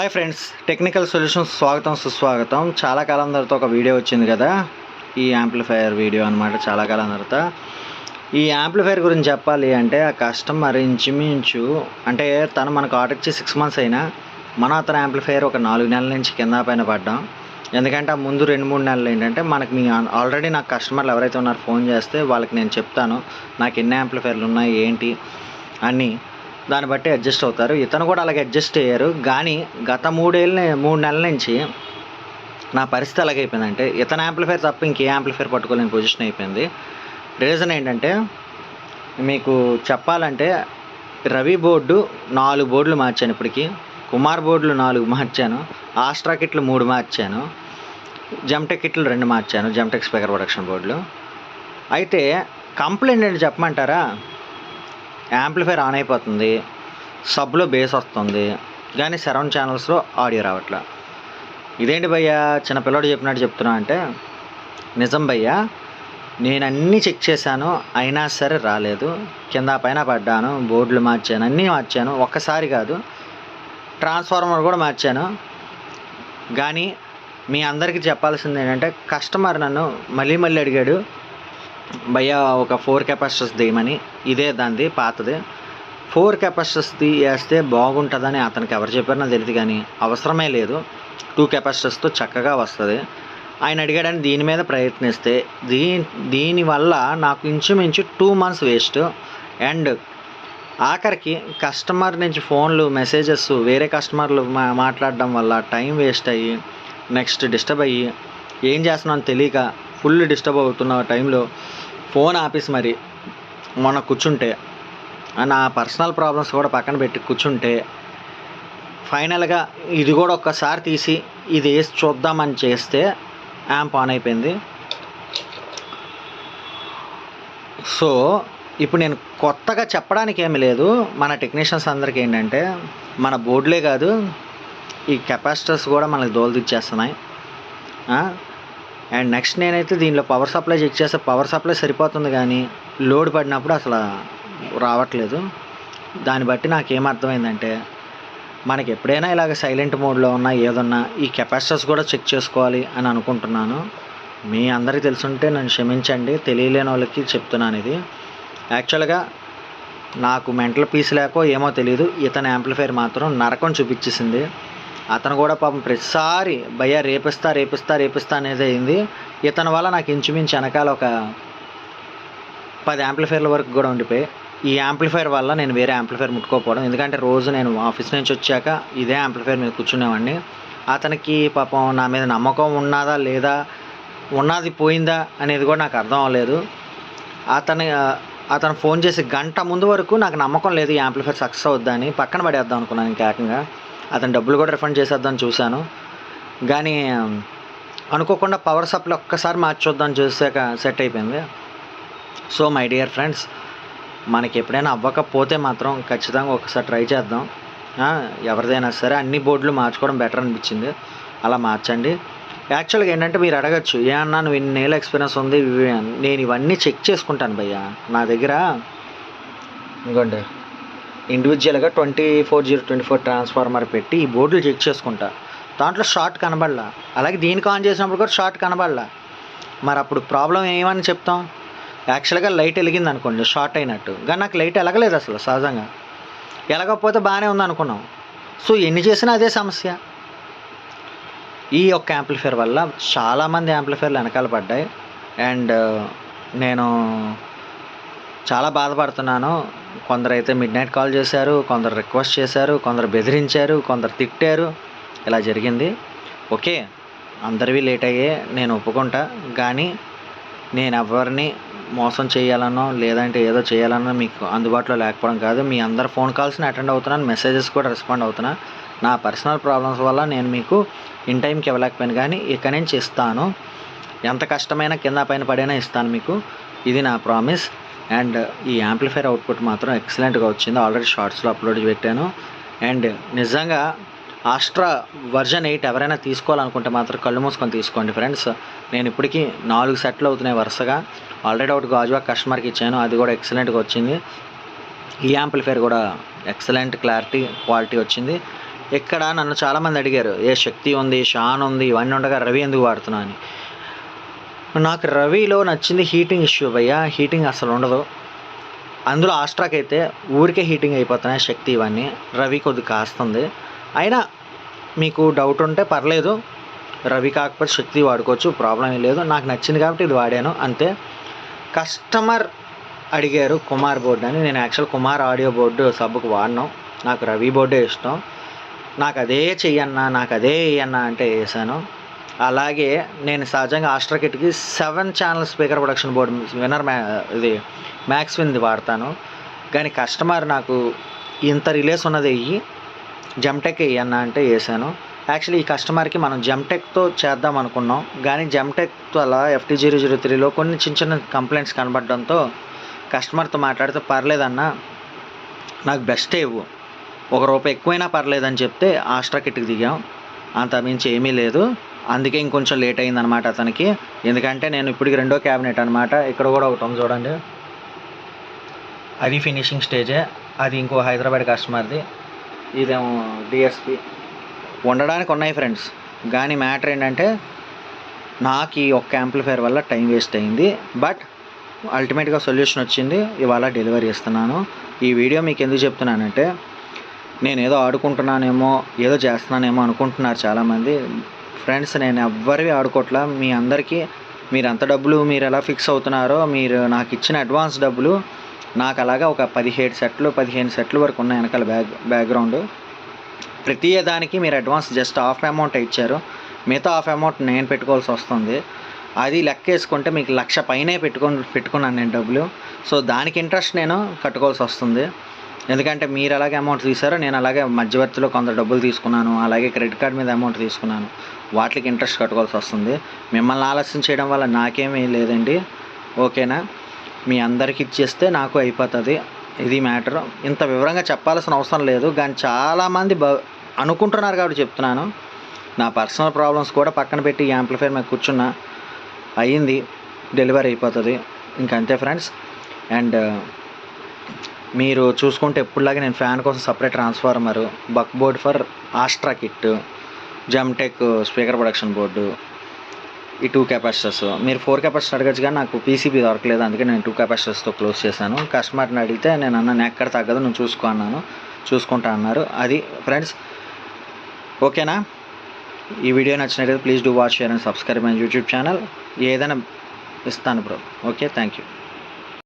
Hi friends, technical solutions స్వాగతం సుస్వాగతం. చాలా కాలం తర్వాత ఒక వీడియో వచ్చింది కదా, ఈ యాంప్లిఫైయర్ వీడియో అనమాట. చాలా కాలం తర్వాత ఈ యాంప్లిఫైయర్ గురించి చెప్పాలి అంటే, ఆ కస్టమర్ ఇంచుమించు అంటే తను మనకు ఆర్డర్ ఇచ్చి 6 months అయినా మనం అతను యాంప్లిఫైయర్ ఒక 4 నెలల నుంచి కింద పైన పడ్డాం. ఎందుకంటే ఆ ముందు 2-3 నెలలు ఏంటంటే మనకి ఆల్రెడీ నాకు కస్టమర్లు ఎవరైతే ఉన్నారో ఫోన్ చేస్తే వాళ్ళకి నేను చెప్తాను నాకు ఎన్ని యాంప్లిఫైయర్లు ఉన్నాయి ఏంటి అని, దాన్ని బట్టి అడ్జస్ట్ అవుతారు. ఇతను కూడా అలాగే అడ్జస్ట్ అయ్యారు. కానీ గత 3 నెలల నుంచి నా పరిస్థితి ఎలాగైపోయిందంటే, ఇతను యాంప్లిఫైర్ తప్ప ఇంకే యాంప్లిఫైర్ పట్టుకోలేని పొజిషన్ అయిపోయింది. రీజన్ ఏంటంటే, మీకు చెప్పాలంటే రవి బోర్డు 4 బోర్డులు మార్చాను ఇప్పటికి, కుమార్ బోర్డులు 4 మార్చాను, ఆస్ట్రా కిట్లు 3 మార్చాను, జెమ్టెక్ కిట్లు 2 మార్చాను, జెమ్టెక్ స్పీకర్ ప్రొడక్షన్ బోర్డులు. అయితే కంప్లైంట్ ఏంటి చెప్పమంటారా? యాంప్లిఫైర్ ఆన్ అయిపోతుంది, సబ్లో బేస్ వస్తుంది, కానీ సరౌండ్ ఛానల్స్లో ఆడియో రావట్లా. ఇదేంటి భయ్యా చిన్న పిల్లోడు చెప్పినట్టు చెప్తున్నా అంటే, నిజం భయ్యా, నేను అన్నీ చెక్ చేశాను అయినా సరే రాలేదు. కింద పైన పడ్డాను, బోర్డులు మార్చాను, అన్నీ మార్చాను, ఒక్కసారి కాదు ట్రాన్స్ఫార్మర్ కూడా మార్చాను. కానీ మీ అందరికీ చెప్పాల్సింది ఏంటంటే, కస్టమర్ నన్ను మళ్ళీ అడిగాడు, భయ్యా ఒక 4 కెపాసిటర్స్ తీయమని. ఇదే దానిది పాతది. 4 కెపాసిటర్స్ వేస్తే బాగుంటుందని అతనికి ఎవరు చెప్పారో నాకు తెలియదు, కానీ అవసరమే లేదు, 2 కెపాసిటర్స్తో చక్కగా వస్తుంది. ఆయన అడిగాడని దీని మీద ప్రయత్నిస్తే దీనివల్ల నాకు ఇంచుమించు 2 months వేస్ట్. అండ్ ఆఖరికి కస్టమర్ నుంచి ఫోన్లు మెసేజెస్ వేరే కస్టమర్లు మాట్లాడడం వల్ల టైం వేస్ట్ అయ్యి, నెక్స్ట్ డిస్టర్బ్ అయ్యి, ఏం చేస్తున్నాను తెలియక ఫుల్ డిస్టర్బ్ అవుతున్న టైంలో ఫోన్ ఆపేసి మరి మొన్న కూర్చుంటే, నా పర్సనల్ ప్రాబ్లమ్స్ కూడా పక్కన పెట్టి కూర్చుంటే, ఫైనల్గా ఇది కూడా ఒక్కసారి తీసి ఇది వేసి చూద్దామని చేస్తే యాంప్ ఆన్ అయిపోయింది. సో ఇప్పుడు నేను కొత్తగా చెప్పడానికి ఏమి లేదు. మన టెక్నీషియన్స్ అందరికీ ఏంటంటే, మన బోర్డులే కాదు ఈ కెపాసిటర్స్ కూడా మనకి దోలదిచ్చేస్తున్నాయి. అండ్ నెక్స్ట్ నేనైతే దీనిలో పవర్ సప్లై చెక్ చేస్తే పవర్ సప్లై సరిపోతుంది, కానీ లోడ్ పడినప్పుడు అసలు రావట్లేదు. దాన్ని బట్టి నాకేమర్థమైందంటే, మనకి ఎప్పుడైనా ఇలాగ సైలెంట్ మోడ్లో ఉన్నా ఏదన్నా ఈ కెపాసిటర్స్ కూడా చెక్ చేసుకోవాలి అని అనుకుంటున్నాను. మీ అందరికీ తెలుసుంటే నన్ను క్షమించండి, తెలియలేని వాళ్ళకి చెప్తున్నాను. ఇది యాక్చువల్గా నాకు మెంటల్ పీస్ లేకో ఏమో తెలియదు, ఇతని యాంప్లిఫైర్ మాత్రం నరకం చూపించేసింది. అతను కూడా పాపం ప్రతిసారి భయ్యా రేపిస్తా అనేది అయింది. ఇతని వల్ల నాకు ఇంచుమించు వెనకాల ఒక 10 యాంప్లిఫైర్ల వరకు కూడా ఉండిపోయి, ఈ యాంప్లిఫైర్ వల్ల నేను వేరే యాంప్లిఫైర్ ముట్టుకోకపోవడం. ఎందుకంటే రోజు నేను ఆఫీస్ నుంచి వచ్చాక ఇదే యాంప్లిఫైర్ మీద కూర్చునేవాడిని. అతనికి పాపం నా మీద నమ్మకం ఉన్నదా లేదా, ఉన్నది పోయిందా అనేది కూడా నాకు అర్థం అవ్వలేదు. అతను ఫోన్ చేసి గంట ముందు వరకు నాకు నమ్మకం లేదు ఈ యాంప్లిఫైర్ సక్సెస్ అవుద్దని, పక్కన పడేద్దాం అనుకున్నాను. ఇంకా ఏకంగా అతను డబ్బులు కూడా రిఫండ్ చేసేద్దామని చూశాను, కానీ అనుకోకుండా పవర్ సప్లై ఒక్కసారి మార్చొద్దామని చూసాక సెట్ అయిపోయింది. సో మై డియర్ ఫ్రెండ్స్, మనకి ఎప్పుడైనా అవ్వకపోతే మాత్రం ఖచ్చితంగా ఒకసారి ట్రై చేద్దాం. ఎవరిదైనా సరే అన్ని బోర్డులు మార్చుకోవడం బెటర్ అనిపించింది, అలా మార్చండి. యాక్చువల్గా ఏంటంటే మీరు అడగచ్చు, ఏమన్నా నువ్వు ఇన్నేళ్ళ ఎక్స్పీరియన్స్ ఉంది, నేను ఇవన్నీ చెక్ చేసుకుంటాను భయ్యా. నా దగ్గర ఇంకోండి ఇండివిజువల్గా 24/0/24 ట్రాన్స్ఫార్మర్ పెట్టి ఈ బోర్డులు చెక్ చేసుకుంటా. దాంట్లో షార్ట్ కనబడలా, అలాగే దీనికి ఆన్ చేసినప్పుడు కూడా షార్ట్ కనబడలా. మరి అప్పుడు ప్రాబ్లం ఏమని చెప్తాం? యాక్చువల్గా లైట్ వెలిగింది అనుకోండి షార్ట్ అయినట్టు, కానీ నాకు లైట్ ఎలగలేదు అసలు. సహజంగా ఎలగకపోతే బాగానే ఉంది అనుకున్నాం. సో ఎన్ని చేసినా అదే సమస్య. ఈ ఒక్క యాంప్లిఫైర్ వల్ల చాలామంది యాంప్లిఫైర్లు వెనకాల పడ్డాయి. అండ్ నేను చాలా బాధపడుతున్నాను. కొందరైతే మిడ్నైట్ కాల్ చేశారు, కొందరు రిక్వెస్ట్ చేశారు, కొందరు బెదిరించారు, కొందరు తిట్టారు. ఇలా జరిగింది. ఓకే, అందరివి లేట్ అయ్యే నేను ఒప్పుకుంటా, కానీ నేను ఎవరిని మోసం చేయాలనో లేదంటే ఏదో చేయాలనో మీకు అందుబాటులో లేకపోవడం కాదు. మీ అందరు ఫోన్ కాల్స్ని అటెండ్ అవుతున్నాను, మెసేజెస్ కూడా రెస్పాండ్ అవుతున్నా. నా పర్సనల్ ప్రాబ్లమ్స్ వల్ల నేను మీకు ఇన్ టైంకి ఇవ్వలేకపోయాను, కానీ ఇక నుంచి ఇస్తాను. ఎంత కష్టమైనా కింద పైన పడైనా ఇస్తాను మీకు, ఇది నా ప్రామిస్. అండ్ ఈ యాంప్లిఫైర్ అవుట్పుట్ మాత్రం ఎక్సలెంట్గా వచ్చింది. ఆల్రెడీ షార్ట్స్లో అప్లోడ్ పెట్టాను. అండ్ నిజంగా ఆస్ట్రా వర్జన్ 8 ఎవరైనా తీసుకోవాలనుకుంటే మాత్రం కళ్ళు మూసుకొని తీసుకోండి ఫ్రెండ్స్. నేను ఇప్పటికీ 4 సెట్లు అవుతున్నాయి వరుసగా. ఆల్రెడీ ఒకటి గాజువా కస్టమర్కి ఇచ్చాను, అది కూడా ఎక్సలెంట్గా వచ్చింది. ఈ యాంప్లిఫైర్ కూడా ఎక్సలెంట్ క్లారిటీ క్వాలిటీ వచ్చింది. ఇక్కడ నన్ను చాలామంది అడిగారు, ఏ శక్తి ఉంది, షాన్ ఉంది, ఇవన్నీ ఉండగా రవి ఎందుకు వాడుతున్నా అని. నాకు రవిలో నచ్చింది హీటింగ్ ఇష్యూ భయ్యా. హీటింగ్ అసలు ఉండదు. అందులో ఆస్ట్రాకి అయితే ఊరికే హీటింగ్ అయిపోతున్నాయి శక్తి ఇవన్నీ. రవి కొద్ది కాస్తుంది. అయినా మీకు డౌట్ ఉంటే పర్లేదు, రవి కాకపోతే శక్తి వాడుకోవచ్చు, ప్రాబ్లం ఏం లేదు. నాకు నచ్చింది కాబట్టి ఇది వాడాను అంతే. కస్టమర్ అడిగారు కుమార్ బోర్డు అని. నేను యాక్చువల్ కుమార్ ఆడియో బోర్డు సబ్బుకు వాడినాం. నాకు రవి బోర్డే ఇష్టం. నాకు అదే చెయ్యన్నా, నాకు అదే వేయన్నా అంటే వేసాను. అలాగే నేను సహజంగా ఆస్ట్రా కిట్కి 7 channel speaker production board winner ఇది మ్యాక్స్ విన్ది వాడతాను. కానీ కస్టమర్ నాకు ఇంత రిలేస్ ఉన్నది వెయ్యి, జెమ్టెక్ వేయన్నా అంటే వేసాను. యాక్చువల్లీ ఈ కస్టమర్కి మనం జెమ్టెక్తో చేద్దాం అనుకున్నాం, కానీ జెమ్టెక్ అలా FT003లో కొన్ని చిన్న చిన్న కంప్లైంట్స్ కనబడడంతో కస్టమర్తో మాట్లాడితే పర్లేదన్నా నాకు బెస్టే ఇవ్వు, ₹1 ఎక్కువైనా పర్లేదని చెప్తే ఆస్ట్రా కిట్కి దిగాం. అంత మించి ఏమీ లేదు. అందుకే ఇంకొంచెం లేట్ అయిందనమాట అతనికి. ఎందుకంటే నేను ఇప్పటికి 2వ క్యాబినెట్ అనమాట. ఇక్కడ కూడా ఒకటి ఉంది చూడండి, అది ఫినిషింగ్ స్టేజే. అది ఇంకో హైదరాబాద్ కస్టమర్ది. ఇదేమో DSP. ఉండడానికి ఉన్నాయి ఫ్రెండ్స్, కానీ మ్యాటర్ ఏంటంటే నాకు ఈ ఒక్క యాంప్లిఫైర్ వల్ల టైం వేస్ట్ అయింది. బట్ అల్టిమేట్గా సొల్యూషన్ వచ్చింది. ఇవాళ డెలివరీ ఇస్తున్నాను. ఈ వీడియో మీకు ఎందుకు చెప్తున్నానంటే, నేను ఏదో ఆడుకుంటున్నానేమో, ఏదో చేస్తున్నానేమో అనుకుంటున్నారు చాలామంది. ఫ్రెండ్స్, నేను ఎవ్వరివి ఆడుకోవట్లా. మీ అందరికీ మీరు ఎంత డబ్బులు మీరు ఎలా ఫిక్స్ అవుతున్నారో, మీరు నాకు ఇచ్చిన అడ్వాన్స్ డబ్బులు నాకు అలాగా ఒక 17 సెట్లు 15 సెట్లు వరకు ఉన్నాయి వెనకాల బ్యాక్గ్రౌండ్. ప్రతి దానికి మీరు అడ్వాన్స్ జస్ట్ హాఫ్ అమౌంట్ ఇచ్చారు. మిగతా హాఫ్ అమౌంట్ నేను పెట్టుకోవాల్సి వస్తుంది. అది లెక్క వేసుకుంటే మీకు 1,00,000 పైనే పెట్టుకున్నాను నేను డబ్బులు. సో దానికి ఇంట్రెస్ట్ నేను కట్టుకోవాల్సి వస్తుంది. ఎందుకంటే మీరు అలాగే అమౌంట్ తీశారో, నేను అలాగే మధ్యవర్తిలో కొంత డబ్బులు తీసుకున్నాను. అలాగే క్రెడిట్ కార్డ్ మీద అమౌంట్ తీసుకున్నాను. వాటికి ఇంట్రెస్ట్ కట్టుకోవాల్సి వస్తుంది. మిమ్మల్ని ఆలస్యం చేయడం వల్ల నాకేమీ లేదండి. ఓకేనా? మీ అందరికి ఇచ్చేస్తే నాకు అయిపోతుంది. ఇది మ్యాటర్. ఇంత వివరంగా చెప్పాల్సిన అవసరం లేదు, కానీ చాలామంది అనుకుంటున్నారు కాబట్టి చెప్తున్నాను. నా పర్సనల్ ప్రాబ్లమ్స్ కూడా పక్కన పెట్టి ఈ యాంప్లిఫైర్ మీద కూర్చున్నా, అయ్యింది, డెలివరీ అయిపోతుంది. ఇంకంతే ఫ్రెండ్స్. అండ్ మీరు చూసుకుంటే ఎప్పుడులాగే నేను ఫ్యాన్ కోసం separate transformer, buck board for Astra kit, Gemtek speaker production board, ఈ 2 కెపాసిటర్స్. మీరు 4 కెపాసిటర్ అడగచ్చు, కానీ నాకు PCB దొరకలేదు. అందుకే నేను 2 కెపాసిటర్స్తో క్లోజ్ చేశాను. కస్టమర్ని అడిగితే నేను అన్నాను ఎక్కడ తగ్గదు, నువ్వు చూసుకో అన్నాను. చూసుకుంటా అన్నారు. అది ఫ్రెండ్స్. ఓకేనా? ఈ వీడియో నచ్చినట్లయితే please do watch, share and subscribe my YouTube channel. ఏదైనా ఇస్తాను బ్రో. Okay, thank you.